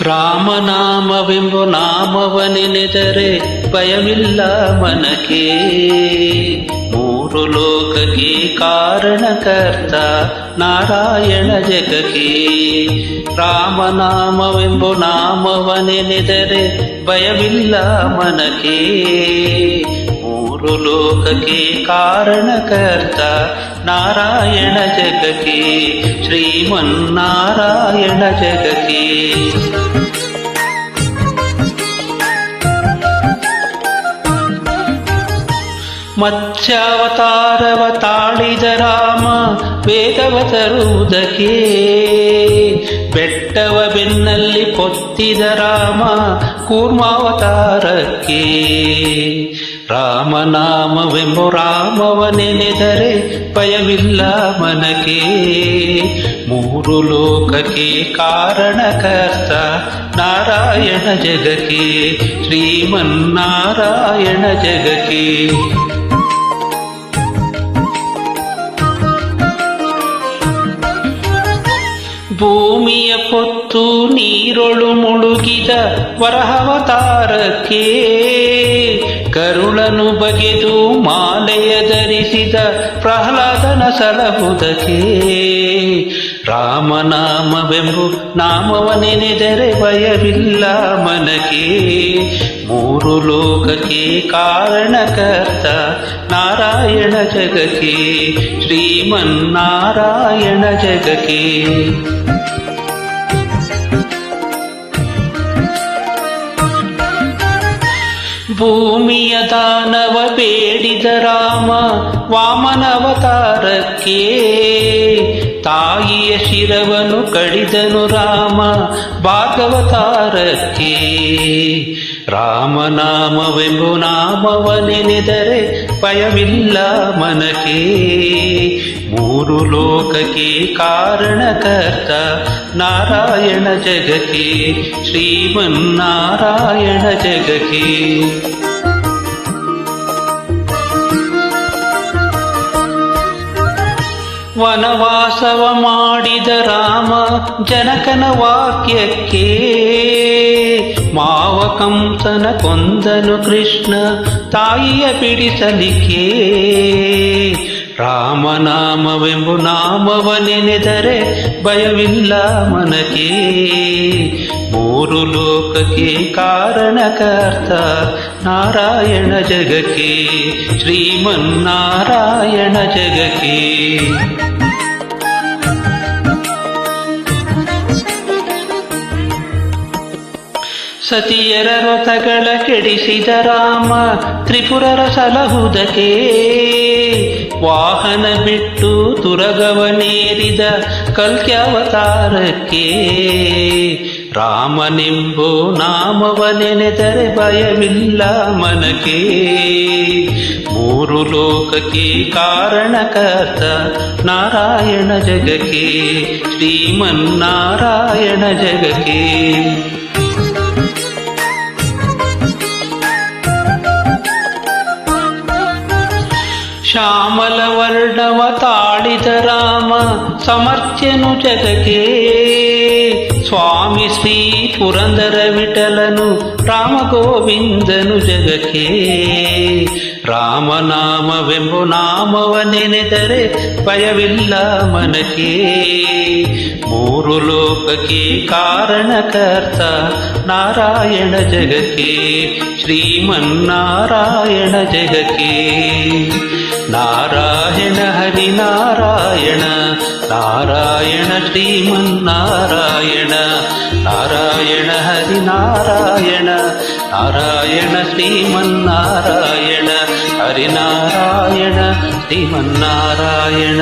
ರಾಮನಾಮವೆಂಬ ನಾಮವನೆನೆದರೆ ಭಯವಿಲ್ಲ ಮನಕ್ಕೆ. ಮೂರು ಲೋಕಕ್ಕೆ ಕಾರಣಕರ್ತ ನಾರಾಯಣ ಜಗಕ್ಕೆ. ರಾಮನಾಮವೆಂಬ ನಾಮವನೆನೆದರೆ ಭಯವಿಲ್ಲ ಮನಕ್ಕೆ. ಮೂರು ಲೋಕಕ್ಕೆ ಕಾರಣಕರ್ತ ನಾರಾಯಣ ಜಗಕ್ಕೆ. ಶ್ರೀಮನ್ನಾರಾಯಣ ಜಗಕ್ಕೆ. ಮತ್ಸ್ಯಾವತಾರವ ತಾಳಿದ ರಾಮ ವೇದವ ತರುವುದಕ್ಕೆ. ಬೆಟ್ಟವ ಬೆನ್ನಲ್ಲಿ ಕೊತ್ತಿದ ರಾಮ ಕೂರ್ಮಾವತಾರಕ್ಕೆ. ರಾಮನಾಮವೆಂಬ ರಾಮವನೆನೆದರೆ ಭಯವಿಲ್ಲ ಮನಕ್ಕೆ. ಮೂರು ಲೋಕಕ್ಕೆ ಕಾರಣಕರ್ತ ನಾರಾಯಣ ಜಗಕ್ಕೆ. ಶ್ರೀಮನ್ನಾರಾಯಣ ಜಗಕ್ಕೆ. ಭೂಮಿಯ ಪೊತ್ತು ನೀರೊಳು ಮುಳುಗಿದ ವರಹವತಾರಕ್ಕೆ. ಕರುಳನು ಬಗೆದು ಮಾಲೆಯ ಧರಿಸಿದ ಪ್ರಹ್ಲಾದನ ಸಲಹುದಕ್ಕೆ. ರಾಮನಾಮವೆಂಬ ನಾಮವನೆನೆದರೆ ಭಯವಿಲ್ಲ ಮನಕ್ಕೆ. ಮೂರು ಲೋಕಕ್ಕೆ ಕಾರಣಕರ್ತ ನಾರಾಯಣ ಜಗಕ್ಕೆ. ಶ್ರೀಮನ್ನಾರಾಯಣ ಜಗಕ್ಕೆ. ಭೂಮಿಯ ದಾನವ ಬೇಡಿದ ರಾಮ ವಾಮನವತಾರಕ್ಕೆ. ತಾಯಿಯ ಶಿರವನ್ನು ಕಡಿದನು ರಾಮ ಭಾಗವತಾರಕ್ಕೆ. ರಾಮನಾಮವೆಂಬ ನಾಮವನೆನೆದರೆ ಭಯವಿಲ್ಲ ಮನಕ್ಕೆ. ಮೂರು ಲೋಕಕ್ಕೆ ಕಾರಣಕರ್ತ ನಾರಾಯಣ ಜಗಕ್ಕೆ. ಶ್ರೀಮನ್ನಾರಾಯಣ ಜಗಕ್ಕೆ. ವನವಾಸವ ಮಾಡಿದ ರಾಮ ಜನಕನ ವಾಕ್ಯಕ್ಕೆ. ಮಾವ ಕಂಸನ ಕೊಂದನು ಕೃಷ್ಣ ತಾಯಿಯ ಬಿಡಿಸಲಿಕ್ಕೆ. ರಾಮನಾಮವೆಂಬ ನಾಮವನೆನೆದರೆ ಭಯವಿಲ್ಲ ಮನಕ್ಕೆ. ಮೂರು ಲೋಕಕ್ಕೆ ಕಾರಣಕರ್ತ ನಾರಾಯಣ ಜಗಕ್ಕೆ. ಶ್ರೀಮನ್ನಾರಾಯಣ ಜಗಕ್ಕೆ. ಸತಿಯರ ರಥಗಳ ಕೆಡಿಸಿದ ರಾಮ ತ್ರಿಪುರರ ಸಲಹುದಕ್ಕೆ. ವಾಹನ ಬಿಟ್ಟು ತುರಗವನೇರಿದ ಕಲ್ಕ್ಯಾವತಾರಕ್ಕೆ. ರಾಮನೆಂಬೋ ನಾಮವನೆನೆದರೆ ಭಯವಿಲ್ಲ ಮನಕ್ಕೆ. ಮೂರು ಲೋಕಕ್ಕೆ ಕಾರಣಕರ್ತ ನಾರಾಯಣ ಜಗಕ್ಕೆ. ಶ್ರೀಮನ್ನಾರಾಯಣ ಜಗಕ್ಕೆ. ಶ್ಯಾಮಲ ವರ್ಣವ ತಾಳಿದ ರಾಮ ಸಮರ್ಥ್ಯನು ಜಗಕ್ಕೆ. ಸ್ವಾಮಿ ಶ್ರೀ ಪುರಂದರ ವಿಠಲನು ರಾಮ ಗೋವಿಂದನು ಜಗಕ್ಕೆ. ರಾಮನಾಮವೆಂಬ ನಾಮವನೆನೆದರೆ ಭಯವಿಲ್ಲ ಮನಕ್ಕೆ. ಮೂರು ಲೋಕಕ್ಕೆ ಕಾರಣಕರ್ತ ನಾರಾಯಣ ಜಗಕ್ಕೆ. ಶ್ರೀಮನ್ನಾರಾಯಣ ಜಗಕ್ಕೆ. ನಾರಾಯಣ ಹರಿ ನಾರಾಯಣ ನಾರಾಯಣ ಶ್ರೀಮನ್ನಾರಾಯಣ. ನಾರಾಯಣ ಹರಿ ನಾರಾಯಣ ನಾರಾಯಣ ಶ್ರೀಮನ್ನಾರಾಯಣ. ಹರಿನಾರಾಯಣ ಶ್ರೀಮನ್ನಾರಾಯಣ.